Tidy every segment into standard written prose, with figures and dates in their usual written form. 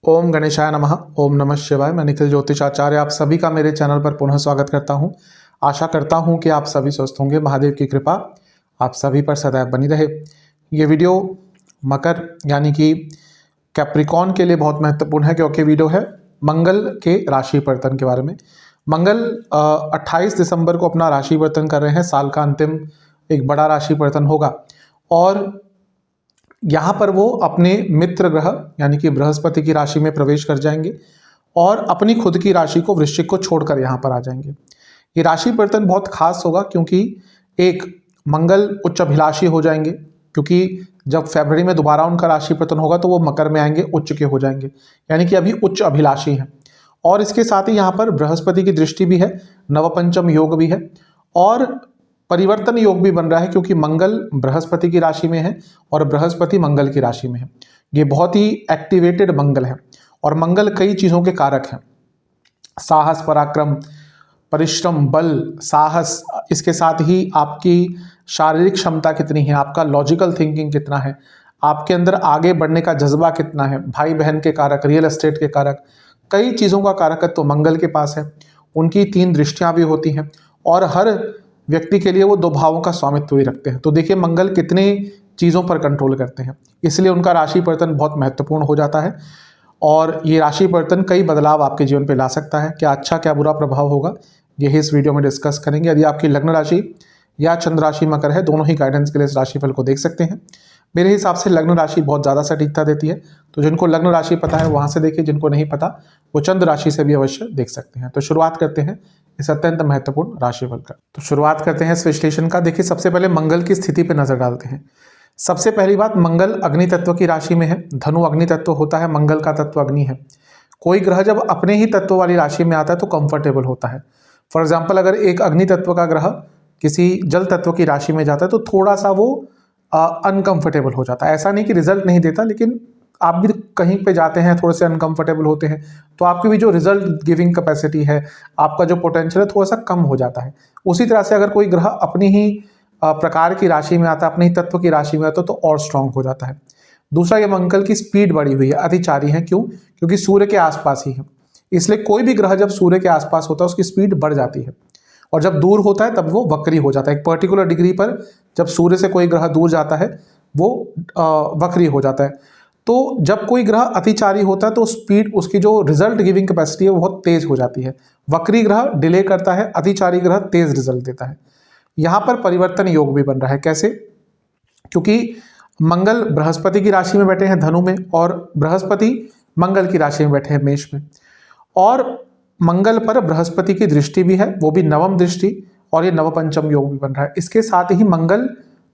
ओम गणेशाय नमः। ओम नमः शिवाय। मैं निखिल ज्योतिषाचार्य आप सभी का मेरे चैनल पर पुनः स्वागत करता हूं। आशा करता हूं कि आप सभी स्वस्थ होंगे। महादेव की कृपा आप सभी पर सदैव बनी रहे। ये वीडियो मकर यानी कि कैप्रिकॉन के लिए बहुत महत्वपूर्ण है, क्योंकि वीडियो है मंगल के राशि परिवर्तन के बारे में। मंगल 28 दिसंबर को अपना राशि परिवर्तन कर रहे हैं। साल का अंतिम एक बड़ा राशि परिवर्तन होगा और यहाँ पर वो अपने मित्र ग्रह यानी कि बृहस्पति की राशि में प्रवेश कर जाएंगे और अपनी खुद की राशि को वृश्चिक को छोड़कर यहाँ पर आ जाएंगे। ये राशि परिवर्तन बहुत खास होगा क्योंकि एक मंगल उच्च अभिलाषी हो जाएंगे, क्योंकि जब फरवरी में दोबारा उनका राशि परिवर्तन होगा तो वो मकर में आएंगे, उच्च के हो जाएंगे, यानी कि अभी उच्च अभिलाषी हैं। और इसके साथ ही यहाँ पर बृहस्पति की दृष्टि भी है, नवपंचम योग भी है और परिवर्तन योग भी बन रहा है, क्योंकि मंगल बृहस्पति की राशि में है और बृहस्पति मंगल की राशि में है। ये बहुत ही एक्टिवेटेड मंगल है और मंगल कई चीज़ों के कारक हैं। साहस, पराक्रम, परिश्रम, बल, साहस, इसके साथ ही आपकी शारीरिक क्षमता कितनी है, आपका लॉजिकल थिंकिंग कितना है, आपके अंदर आगे बढ़ने का जज्बा कितना है, भाई बहन के कारक, रियल एस्टेट के कारक, कई चीज़ों का कारकत्व तो मंगल के पास है। उनकी 3 दृष्टियाँ भी होती हैं और हर व्यक्ति के लिए वो 2 भावों का स्वामित्व भी रखते हैं। तो देखिए मंगल कितने चीज़ों पर कंट्रोल करते हैं, इसलिए उनका राशि परिवर्तन बहुत महत्वपूर्ण हो जाता है। और ये राशि परिवर्तन कई बदलाव आपके जीवन पे ला सकता है। क्या अच्छा क्या बुरा प्रभाव होगा, यही इस वीडियो में डिस्कस करेंगे। यदि आपकी लग्न राशि या चंद्र राशि मकर है, दोनों ही गाइडेंस के लिए इस राशिफल को देख सकते हैं। मेरे हिसाब से लग्न राशि बहुत ज़्यादा सटीकता देती है, तो जिनको लग्न राशि पता है वहाँ से देखिए, जिनको नहीं पता वो चंद्र राशि से भी अवश्य देख सकते हैं। तो शुरुआत करते हैं इस अत्यंत महत्वपूर्ण राशिफल का। तो शुरुआत करते हैं इस विश्लेषण का। देखिए सबसे पहले मंगल की स्थिति पर नजर डालते हैं। सबसे पहली बात, मंगल अग्नि तत्व की राशि में है। धनु अग्नि तत्व होता है, मंगल का तत्व अग्नि है। कोई ग्रह जब अपने ही तत्व वाली राशि में आता है तो कंफर्टेबल होता है। फॉर एग्जाम्पल, अगर एक अग्नि तत्व का ग्रह किसी जल तत्व की राशि में जाता है तो थोड़ा सा वो अनकंफर्टेबल हो जाता है। ऐसा नहीं कि रिजल्ट नहीं देता, लेकिन आप भी कहीं पे जाते हैं थोड़े से अनकंफर्टेबल होते हैं, तो आपकी भी जो रिजल्ट गिविंग कैपेसिटी है, आपका जो पोटेंशियल है, थोड़ा सा कम हो जाता है। उसी तरह से अगर कोई ग्रह अपनी ही प्रकार की राशि में आता है, अपने ही तत्व की राशि में आता है, तो और स्ट्रांग हो जाता है। दूसरा, ये मंगल की स्पीड बढ़ी हुई है, अतिचारी है। क्यों? क्योंकि सूर्य के आसपास ही है, इसलिए कोई भी ग्रह जब सूर्य के आसपास होता है उसकी स्पीड बढ़ जाती है, और जब दूर होता है तब वो वक्री हो जाता है। एक पर्टिकुलर डिग्री पर जब सूर्य से कोई ग्रह दूर जाता है वो वक्री हो जाता है। तो जब कोई ग्रह अतिचारी होता है तो स्पीड, उसकी जो रिजल्ट गिविंग कैपेसिटी है वो बहुत तेज हो जाती है। वक्री ग्रह डिले करता है, अतिचारी ग्रह तेज रिजल्ट देता है। यहाँ पर परिवर्तन योग भी बन रहा है। कैसे? क्योंकि मंगल बृहस्पति की राशि में बैठे हैं धनु में, और बृहस्पति मंगल की राशि में बैठे हैं मेष में, और मंगल पर बृहस्पति की दृष्टि भी है, वो भी नवम दृष्टि, और ये नवपंचम योग भी बन रहा है। इसके साथ ही मंगल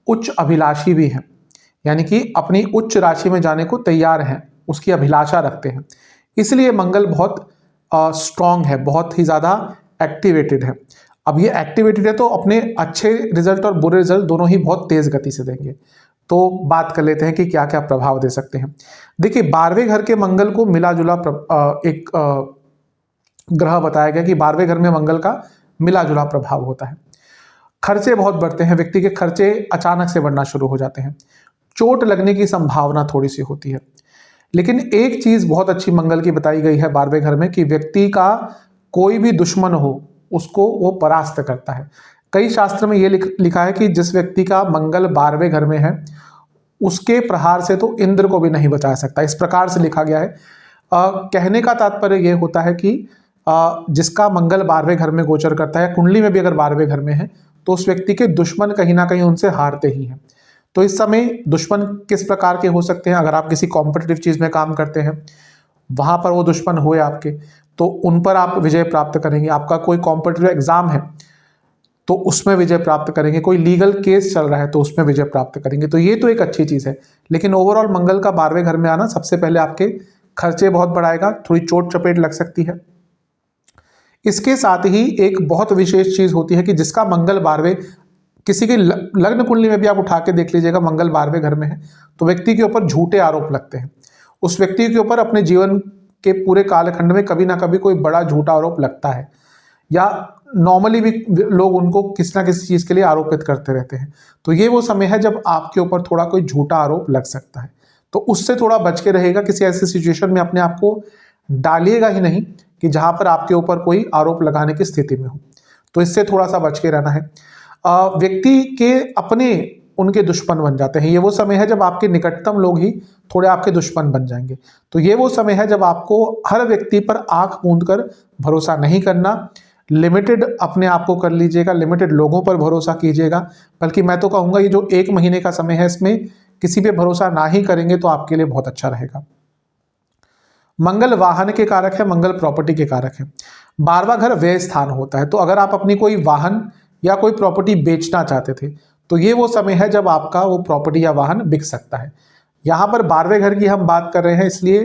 उच्च अभिलाषी भी है, यानी कि अपनी उच्च राशि में जाने को तैयार हैं, उसकी अभिलाषा रखते हैं। इसलिए मंगल बहुत स्ट्रांग है, बहुत ही ज़्यादा एक्टिवेटेड है। अब ये एक्टिवेटेड है तो अपने अच्छे रिजल्ट और बुरे रिजल्ट दोनों ही बहुत तेज गति से देंगे। तो बात कर लेते हैं कि क्या क्या प्रभाव दे सकते हैं। देखिए 12वें घर के मंगल को मिला जुला एक ग्रह बताया गया कि 12वें घर में मंगल का मिला जुला प्रभाव होता है। खर्चे बहुत बढ़ते हैं, व्यक्ति के खर्चे अचानक से बढ़ना शुरू हो जाते हैं, चोट लगने की संभावना थोड़ी सी होती है। लेकिन एक चीज बहुत अच्छी मंगल की बताई गई है 12वें घर में, कि व्यक्ति का कोई भी दुश्मन हो उसको वो परास्त करता है। कई शास्त्र में ये लिखा है कि जिस व्यक्ति का मंगल 12वें घर में है उसके प्रहार से तो इंद्र को भी नहीं बचा सकता, इस प्रकार से लिखा गया है। कहने का तात्पर्य यह होता है कि जिसका मंगल 12वें घर में गोचर करता है, कुंडली में भी अगर 12वें घर में है, तो उस व्यक्ति के दुश्मन कहीं ना कहीं उनसे हारते ही हैं। तो इस समय दुश्मन किस प्रकार के हो सकते हैं? अगर आप किसी कॉम्पिटिटिव चीज में काम करते हैं, वहां पर वो दुश्मन हुए आपके, तो उन पर आप विजय प्राप्त करेंगे। आपका कोई कॉम्पिटिटिव एग्जाम है तो उसमें विजय प्राप्त करेंगे। कोई लीगल केस चल रहा है तो उसमें विजय प्राप्त करेंगे। तो ये तो एक अच्छी चीज है। लेकिन ओवरऑल मंगल का 12वें घर में आना सबसे पहले आपके खर्चे बहुत बढ़ाएगा, थोड़ी चोट चपेट लग सकती है। इसके साथ ही एक बहुत विशेष चीज होती है कि जिसका मंगल 12वें, किसी की लग्न कुंडली में भी आप उठा के देख लीजिएगा, मंगल 12वें घर में है तो व्यक्ति के ऊपर झूठे आरोप लगते हैं। उस व्यक्ति के ऊपर अपने जीवन के पूरे कालखंड में कभी ना कभी कोई बड़ा झूठा आरोप लगता है, या नॉर्मली भी लोग उनको किसी ना किसी चीज के लिए आरोपित करते रहते हैं। तो ये वो समय है जब आपके ऊपर थोड़ा कोई झूठा आरोप लग सकता है। तो उससे थोड़ा बच के रहेगा, किसी ऐसी सिचुएशन में अपने आप को डालिएगा ही नहीं कि जहां पर आपके ऊपर कोई आरोप लगाने की स्थिति में हो। तो इससे थोड़ा सा बच के रहना है। व्यक्ति के अपने उनके दुश्मन बन जाते हैं। ये वो समय है जब आपके निकटतम लोग ही थोड़े आपके दुश्मन बन जाएंगे। तो ये वो समय है जब आपको हर व्यक्ति पर आंख मूंद कर भरोसा नहीं करना, लिमिटेड अपने आप को कर लीजिएगा, लिमिटेड लोगों पर भरोसा कीजिएगा। बल्कि मैं तो कहूँगा ये जो 1 महीने का समय है, इसमें किसी पे भरोसा ना ही करेंगे तो आपके लिए बहुत अच्छा रहेगा। मंगल वाहन के कारक है, मंगल प्रॉपर्टी के कारक है। 12वां घर व्यय स्थान होता है। तो अगर आप अपनी कोई वाहन या कोई प्रॉपर्टी बेचना चाहते थे तो ये वो समय है जब आपका वो प्रॉपर्टी या वाहन बिक सकता है। यहाँ पर 12वें घर की हम बात कर रहे हैं, इसलिए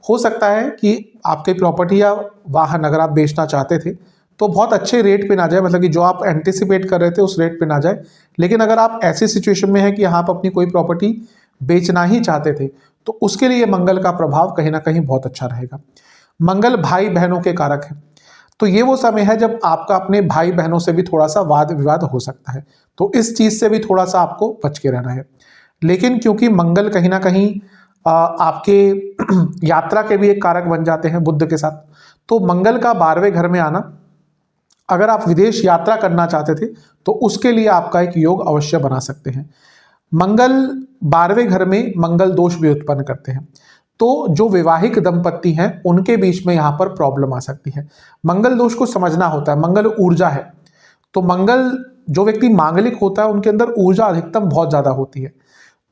हो सकता है कि आपकी प्रॉपर्टी या वाहन अगर आप बेचना चाहते थे तो बहुत अच्छे रेट पे ना जाए, मतलब कि जो आप एंटिसिपेट कर रहे थे उस रेट पे ना जाए। लेकिन अगर आप ऐसी सिचुएशन में हैं कि आप अपनी कोई प्रॉपर्टी बेचना ही चाहते थे तो उसके लिए मंगल का प्रभाव कहीं ना कहीं बहुत अच्छा रहेगा। मंगल भाई बहनों के कारक है। तो ये वो समय है जब आपका अपने भाई बहनों से भी थोड़ा सा वाद विवाद हो सकता है। तो इस चीज से भी थोड़ा सा आपको बच के रहना है। लेकिन क्योंकि मंगल कहीं ना कहीं आपके यात्रा के भी एक कारक बन जाते हैं बुध के साथ, तो मंगल का 12वें घर में आना, अगर आप विदेश यात्रा करना चाहते थे तो उसके लिए आपका एक योग अवश्य बना सकते हैं। मंगल 12वें घर में मंगल दोष भी उत्पन्न करते हैं। तो जो वैवाहिक दंपत्ति हैं उनके बीच में यहाँ पर प्रॉब्लम आ सकती है। मंगल दोष को समझना होता है। मंगल ऊर्जा है, तो मंगल जो व्यक्ति मांगलिक होता है उनके अंदर ऊर्जा अधिकतम बहुत ज़्यादा होती है।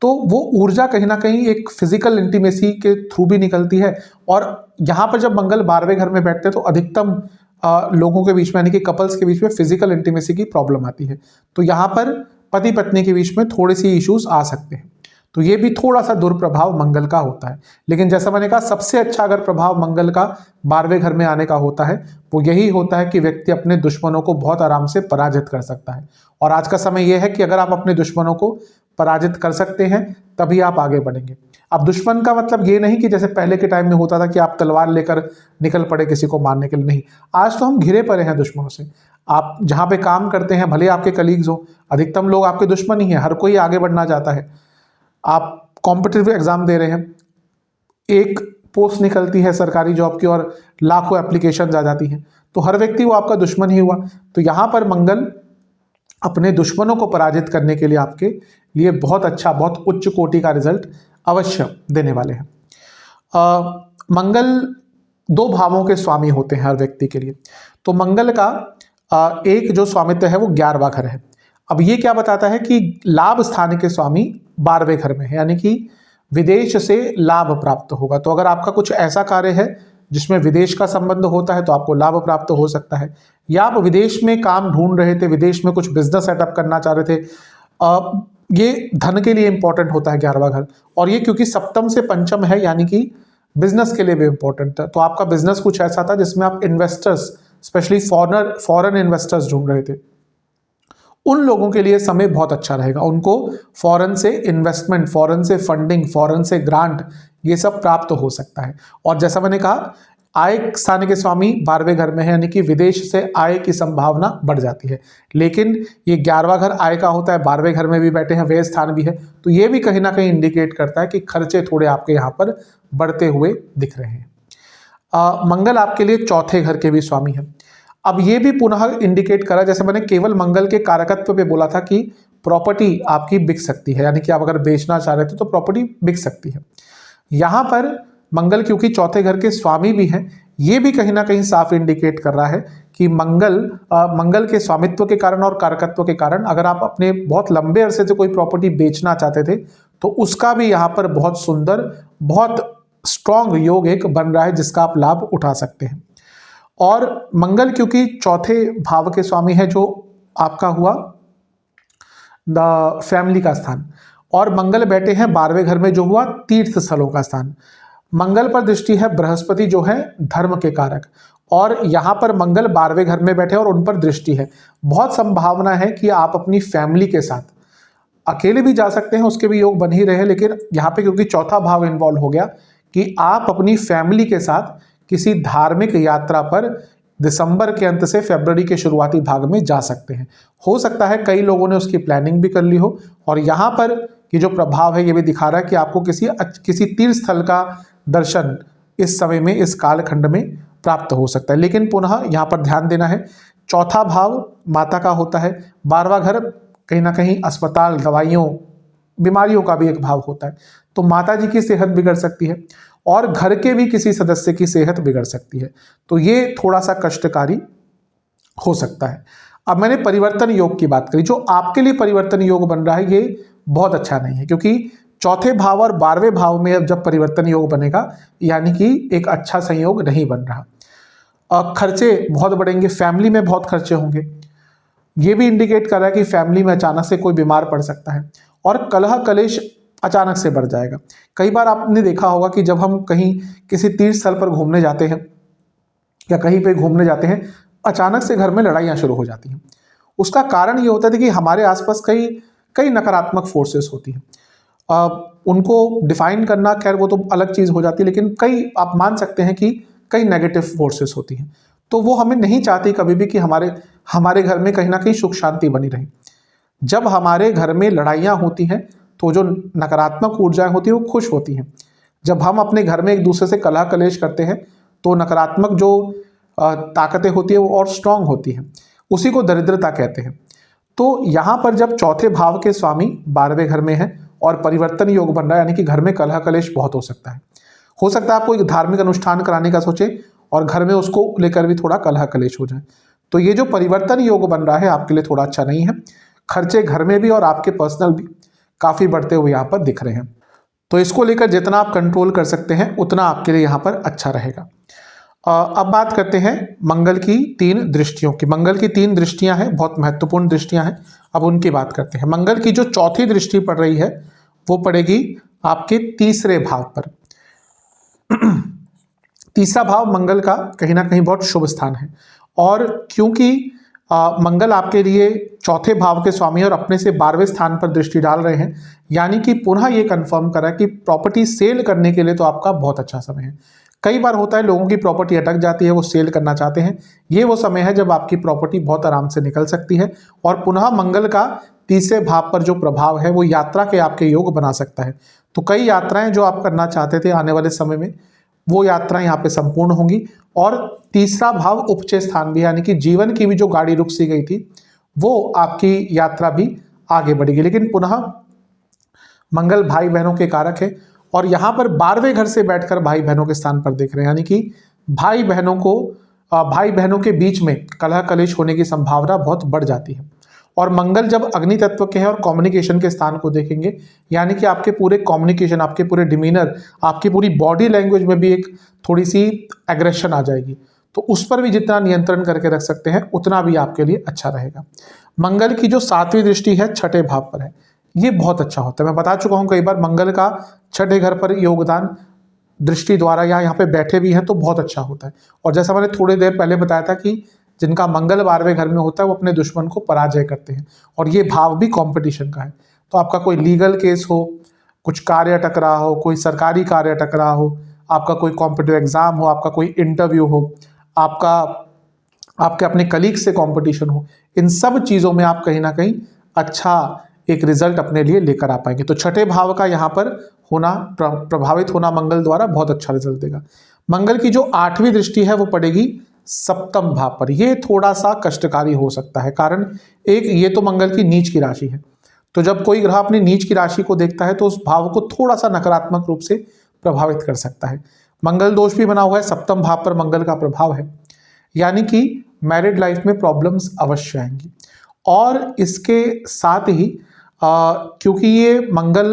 तो वो ऊर्जा कहीं ना कहीं एक फिजिकल इंटीमेसी के थ्रू भी निकलती है। और यहाँ पर जब मंगल 12वें घर में बैठते हैं तो अधिकतम लोगों के बीच में, यानी कि कपल्स के बीच में फिजिकल इंटीमेसी की प्रॉब्लम आती है। तो यहाँ पर पति पत्नी के बीच में थोड़े सी इश्यूज आ सकते हैं। तो ये भी थोड़ा सा दुष्प्रभाव मंगल का होता है। लेकिन जैसा मैंने कहा, सबसे अच्छा अगर प्रभाव मंगल का 12वें घर में आने का होता है वो यही होता है कि व्यक्ति अपने दुश्मनों को बहुत आराम से पराजित कर सकता है। और आज का समय यह है कि अगर आप अपने दुश्मनों को पराजित कर सकते हैं तभी आप आगे बढ़ेंगे। अब दुश्मन का मतलब ये नहीं कि जैसे पहले के टाइम में होता था कि आप तलवार लेकर निकल पड़े किसी को मारने के लिए, नहीं। आज तो हम घिरे पड़े हैं दुश्मनों से। आप जहाँ पे काम करते हैं, भले आपके कलीग्स हो, अधिकतम लोग आपके दुश्मन ही हैं। हर कोई आगे बढ़ना चाहता है। आप कॉम्पिटिटिव एग्जाम दे रहे हैं, एक पोस्ट निकलती है सरकारी जॉब की और लाखों एप्लीकेशन आ जाती हैं, तो हर व्यक्ति वो आपका दुश्मन ही हुआ। तो यहाँ पर मंगल अपने दुश्मनों को पराजित करने के लिए आपके लिए बहुत अच्छा, बहुत उच्च कोटि का रिजल्ट अवश्य देने वाले हैं। मंगल 2 भावों के स्वामी होते हैं हर व्यक्ति के लिए। तो मंगल का एक जो स्वामित्व है वो 11वां घर है। अब ये क्या बताता है कि लाभ स्थान के स्वामी 12वें घर में है, यानी कि विदेश से लाभ प्राप्त होगा। तो अगर आपका कुछ ऐसा कार्य है जिसमें विदेश का संबंध होता है तो आपको लाभ प्राप्त हो सकता है। या आप विदेश में काम ढूंढ रहे थे, विदेश में कुछ बिजनेस सेटअप करना चाह रहे थे, ये धन के लिए इंपॉर्टेंट होता है 11वां घर। और ये क्योंकि सप्तम से पंचम है, यानी कि बिजनेस के लिए भी इंपॉर्टेंट है। तो आपका बिजनेस कुछ ऐसा था जिसमें आप इन्वेस्टर्स, स्पेशली फॉरेन इन्वेस्टर्स ढूंढ रहे थे, उन लोगों के लिए समय बहुत अच्छा रहेगा। उनको फॉरेन से इन्वेस्टमेंट, फॉरेन से फंडिंग, फॉरेन से ग्रांट, ये सब प्राप्त हो सकता है। और जैसा मैंने कहा, आय स्थान के स्वामी 12वें घर में है, यानी कि विदेश से आय की संभावना बढ़ जाती है। लेकिन ये 11वां घर आय का होता है, 12वें घर में भी बैठे हैं, व्यय स्थान भी है, तो ये भी कहीं ना कहीं इंडिकेट करता है कि खर्चे थोड़े आपके यहाँ पर बढ़ते हुए दिख रहे हैं। मंगल आपके लिए 4थे घर के भी स्वामी है। अब ये भी पुनः इंडिकेट करा, जैसे मैंने केवल मंगल के कारकत्व पे बोला था कि प्रॉपर्टी आपकी बिक सकती है, यानी कि आप अगर बेचना चाह रहे थे तो प्रॉपर्टी बिक सकती है। यहाँ पर मंगल क्योंकि 4थे घर के स्वामी भी हैं, ये भी कहीं ना कहीं साफ इंडिकेट कर रहा है कि मंगल के स्वामित्व के कारण और कारकत्व के कारण अगर आप अपने बहुत लंबे अरसे से कोई प्रॉपर्टी बेचना चाहते थे तो उसका भी यहाँ पर बहुत सुंदर, बहुत स्ट्रॉन्ग योग एक बन रहा है जिसका आप लाभ उठा सकते हैं। और मंगल क्योंकि 4थे भाव के स्वामी है, जो आपका हुआ द फैमिली का स्थान, और मंगल बैठे हैं 12वें घर में जो हुआ तीर्थ स्थलों का स्थान। मंगल पर दृष्टि है बृहस्पति जो है धर्म के कारक, और यहाँ पर मंगल 12वें घर में बैठे और उन पर दृष्टि है। बहुत संभावना है कि आप अपनी फैमिली के साथ, अकेले भी जा सकते हैं, उसके भी योग बन ही रहे हैं, लेकिन यहाँ पे क्योंकि 4था भाव इन्वॉल्व हो गया कि आप अपनी फैमिली के साथ किसी धार्मिक यात्रा पर दिसंबर के अंत से फरवरी के शुरुआती भाग में जा सकते हैं। हो सकता है कई लोगों ने उसकी प्लानिंग भी कर ली हो, और यहाँ पर ये जो प्रभाव है ये भी दिखा रहा है कि आपको किसी तीर्थ स्थल का दर्शन इस समय में, इस कालखंड में प्राप्त हो सकता है। लेकिन पुनः यहाँ पर ध्यान देना है, चौथा भाव माता का होता है, 12वां घर कहीं ना कहीं अस्पताल, दवाइयों, बीमारियों का भी एक भाव होता है। तो माता जी की सेहत बिगड़ सकती है और घर के भी किसी सदस्य की सेहत बिगड़ सकती है। तो ये थोड़ा सा कष्टकारी हो सकता है। अब मैंने परिवर्तन योग की बात करी, जो आपके लिए परिवर्तन योग बन रहा है ये बहुत अच्छा नहीं है, क्योंकि चौथे भाव और 12वें भाव में अब जब परिवर्तन योग बनेगा यानी कि एक अच्छा संयोग नहीं बन रहा। खर्चे बहुत बढ़ेंगे, फैमिली में बहुत खर्चे होंगे, ये भी इंडिकेट कर रहा है कि फैमिली में अचानक से कोई बीमार पड़ सकता है और कलह कलेश अचानक से बढ़ जाएगा। कई बार आपने देखा होगा कि जब हम कहीं किसी तीर्थ स्थल पर घूमने जाते हैं या कहीं पे घूमने जाते हैं, अचानक से घर में लड़ाइयाँ शुरू हो जाती हैं। उसका कारण ये होता है कि हमारे आसपास कई कई नकारात्मक फोर्सेस होती हैं। उनको डिफाइन करना खैर वो तो अलग चीज़ हो जाती है, लेकिन कई आप मान सकते हैं कि कई नेगेटिव फोर्सेस होती हैं। तो वो हमें नहीं चाहती कभी भी कि हमारे घर में कहीं ना कहीं सुख शांति बनी रहे। जब हमारे घर में लड़ाइयाँ होती हैं तो जो नकारात्मक ऊर्जाएं होती हैं वो खुश होती हैं। जब हम अपने घर में एक दूसरे से कलह कलेश करते हैं तो नकारात्मक जो ताकतें होती है वो और स्ट्रांग होती हैं, उसी को दरिद्रता कहते हैं। तो यहाँ पर जब चौथे भाव के स्वामी 12वें घर में है और परिवर्तन योग बन रहा है, यानी कि घर में कलह कलेश बहुत हो सकता है। हो सकता है आप कोई धार्मिक अनुष्ठान कराने का सोचे और घर में उसको लेकर भी थोड़ा कलह कलेश हो जाए। तो ये जो परिवर्तन योग बन रहा है आपके लिए थोड़ा अच्छा नहीं है। खर्चे घर में भी और आपके पर्सनल भी काफ़ी बढ़ते हुए यहाँ पर दिख रहे हैं। तो इसको लेकर जितना आप कंट्रोल कर सकते हैं उतना आपके लिए यहाँ पर अच्छा रहेगा। अब बात करते हैं मंगल की 3 दृष्टियों की। मंगल की 3 दृष्टियां हैं, बहुत महत्वपूर्ण दृष्टियां हैं। अब उनकी बात करते हैं। मंगल की जो चौथी दृष्टि पड़ रही है वो पड़ेगी आपके तीसरे भाव पर। तीसरा भाव मंगल का कहीं ना कहीं बहुत शुभ स्थान है और क्योंकि मंगल आपके लिए चौथे भाव के स्वामी और अपने से 12वें स्थान पर दृष्टि डाल रहे हैं, यानी कि पुनः ये कंफर्म करा कि प्रॉपर्टी सेल करने के लिए तो आपका बहुत अच्छा समय है। कई बार होता है लोगों की प्रॉपर्टी अटक जाती है, वो सेल करना चाहते हैं, ये वो समय है जब आपकी प्रॉपर्टी बहुत आराम से निकल सकती है। और पुनः मंगल का तीसरे भाव पर जो प्रभाव है वो यात्रा के आपके योग बना सकता है। तो कई यात्राएं जो आप करना चाहते थे आने वाले समय में वो यात्राएं यहाँ पे संपूर्ण होंगी। और तीसरा भाव उपचय स्थान भी, यानी कि जीवन की भी जो गाड़ी रुक सी गई थी वो आपकी यात्रा भी आगे बढ़ेगी। लेकिन पुनः मंगल भाई बहनों के कारक है और यहाँ पर 12वें घर से बैठकर भाई बहनों के स्थान पर देख रहे हैं, यानी कि भाई बहनों के बीच में कलह कलेश होने की संभावना बहुत बढ़ जाती है। और मंगल जब अग्नि तत्व के हैं और कम्युनिकेशन के स्थान को देखेंगे, यानी कि आपके पूरे कम्युनिकेशन, आपके पूरे डिमीनर, आपकी पूरी बॉडी लैंग्वेज में भी एक थोड़ी सी एग्रेशन आ जाएगी। तो उस पर भी जितना नियंत्रण करके रख सकते हैं उतना भी आपके लिए अच्छा रहेगा। मंगल की जो 7वीं दृष्टि है छठे भाव पर है, ये बहुत अच्छा होता है। मैं बता चुका हूँ कई बार, मंगल का छठे घर पर योगदान दृष्टि द्वारा या यहाँ पे बैठे भी हैं तो बहुत अच्छा होता है। और जैसा मैंने थोड़ी देर पहले बताया था कि जिनका मंगल 12वें घर में होता है वो अपने दुश्मन को पराजय करते हैं और ये भाव भी कंपटीशन का है। तो आपका कोई लीगल केस हो, कुछ कार्य अटक रहा हो, कोई सरकारी कार्य अटक रहा हो, आपका कोई कॉम्पिटिटिव एग्जाम हो, आपका कोई इंटरव्यू हो, आपके अपने कलीग से कंपटीशन हो, इन सब चीज़ों में आप कहीं ना कहीं अच्छा एक रिजल्ट अपने लिए लेकर आ पाएंगे। तो छठे भाव का यहाँ पर होना, प्रभावित होना मंगल द्वारा बहुत अच्छा रिजल्ट देगा। मंगल की जो 8वीं दृष्टि है वो पड़ेगी 7वें भाव पर। ये थोड़ा सा कष्टकारी हो सकता है, कारण एक ये तो मंगल की नीच की राशि है। तो जब कोई ग्रह अपनी नीच की राशि को देखता है तो उस भाव को थोड़ा सा नकारात्मक रूप से प्रभावित कर सकता है। मंगल दोष भी बना हुआ है, 7वें भाव पर मंगल का प्रभाव है, यानी कि मैरिड लाइफ में प्रॉब्लम्स अवश्य आएंगी। और इसके साथ ही क्योंकि ये मंगल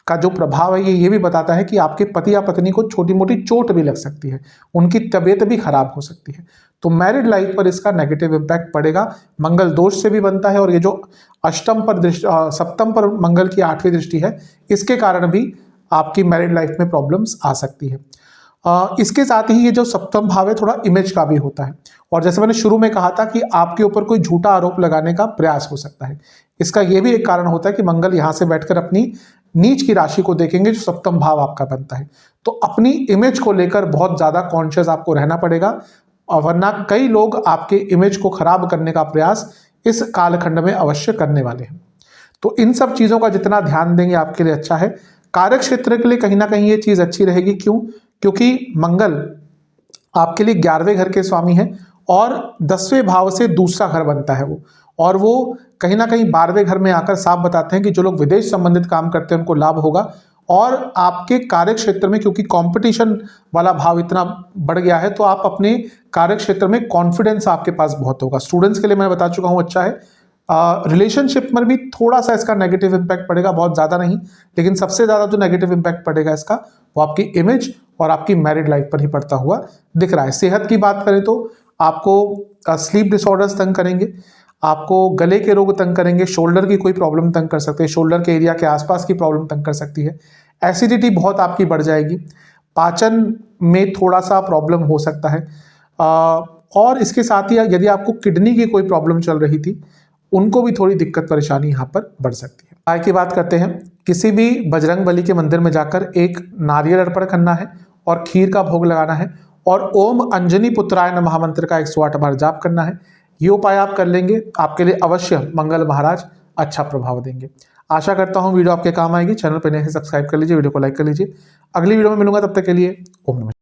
का जो प्रभाव है ये भी बताता है कि आपके पति या पत्नी को छोटी मोटी चोट भी लग सकती है, उनकी तबीयत भी खराब हो सकती है। तो मैरिड लाइफ पर इसका नेगेटिव इम्पैक्ट पड़ेगा। मंगल दोष से भी बनता है और ये जो 7वें पर मंगल की 8वीं दृष्टि है, इसके कारण भी आपकी मैरिड लाइफ में प्रॉब्लम्स आ सकती है। इसके साथ ही ये जो 7वां भाव है थोड़ा इमेज का भी होता है और जैसे मैंने शुरू में कहा था कि आपके ऊपर कोई झूठा आरोप लगाने का प्रयास हो सकता है। इसका ये भी एक कारण होता है कि मंगल यहाँ से बैठकर अपनी नीच की राशि को देखेंगे जो 7वां भाव आपका बनता है। तो अपनी इमेज को लेकर बहुत ज़्यादा कॉन्शियस आपको रहना पड़ेगा, और वरना कई लोग आपके इमेज को खराब करने का प्रयास इस कालखंड में अवश्य करने वाले हैं। तो इन सब चीज़ों का जितना ध्यान देंगे आपके लिए अच्छा है। कार्य क्षेत्र के लिए कहीं ना कहीं ये चीज़ अच्छी रहेगी। क्यों? क्योंकि मंगल आपके लिए 11वें घर के स्वामी हैं और 10वें भाव से दूसरा घर बनता है वो, और वो कहीं ना कहीं 12वें घर में आकर साफ बताते हैं कि जो लोग विदेश संबंधित काम करते हैं उनको लाभ होगा। और आपके कार्य क्षेत्र में क्योंकि कंपटीशन वाला भाव इतना बढ़ गया है, तो आप अपने कार्य क्षेत्र में कॉन्फिडेंस आपके पास बहुत होगा। स्टूडेंट्स के लिए मैं बता चुका हूं अच्छा है। रिलेशनशिप में भी थोड़ा सा इसका नेगेटिव इंपैक्ट पड़ेगा, बहुत ज़्यादा नहीं, लेकिन सबसे ज़्यादा जो नेगेटिव इंपैक्ट पड़ेगा इसका वो आपकी इमेज और आपकी मैरिड लाइफ पर ही पड़ता हुआ दिख रहा है। सेहत की बात करें तो आपको स्लीप डिसऑर्डर्स तंग करेंगे, आपको गले के रोग तंग करेंगे, शोल्डर की कोई प्रॉब्लम तंग कर सकते हैं, शोल्डर के एरिया के आसपास की प्रॉब्लम तंग कर सकती है, एसिडिटी बहुत आपकी बढ़ जाएगी, पाचन में थोड़ा सा प्रॉब्लम हो सकता है। और इसके साथ ही यदि आपको किडनी की कोई प्रॉब्लम चल रही थी उनको भी थोड़ी दिक्कत परेशानी यहाँ पर बढ़ सकती है। आय की बात करते हैं। किसी भी बजरंग बली के मंदिर में जाकर एक नारियल अर्पण करना है और खीर का भोग लगाना है और ओम अंजनी पुत्राय नमः मंत्र का 108 बार जाप करना है। ये उपाय आप कर लेंगे, आपके लिए अवश्य मंगल महाराज अच्छा प्रभाव देंगे। आशा करता हूँ वीडियो आपके काम आएगी। चैनल पर नए हैं सब्सक्राइब कर लीजिए, वीडियो को लाइक कर लीजिए। अगली वीडियो में मिलूंगा, तब तक के लिए ओम नमः।